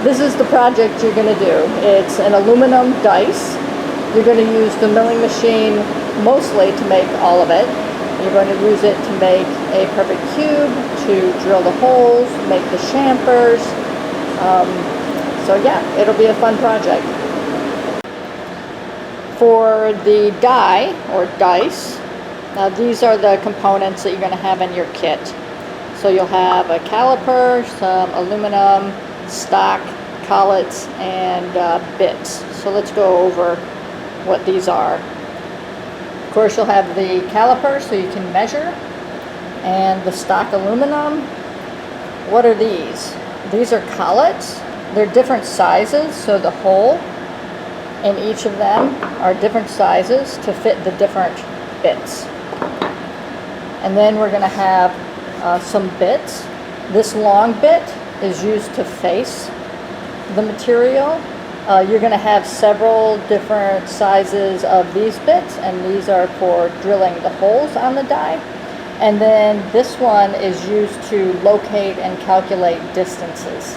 This is the project you're going to do. It's an aluminum dice. You're going to use the milling machine mostly to make all of it. You're going to use it to make a perfect cube, to drill the holes, make the chamfers. So yeah, it'll be a fun project. For the die, or dice, now these are the components that you're going to have in your kit. So you'll have a caliper, some aluminum, stock, collets, and bits. So let's go over what these are. Of course, you'll have the caliper so you can measure, and the stock aluminum. What are these? These are collets. They're different sizes, so the hole in each of them are different sizes to fit the different bits. And then we're going to have some bits. This long bit is used to face the material. You're going to have several different sizes of these bits, and these are for drilling the holes on the die. And then this one is used to locate and calculate distances.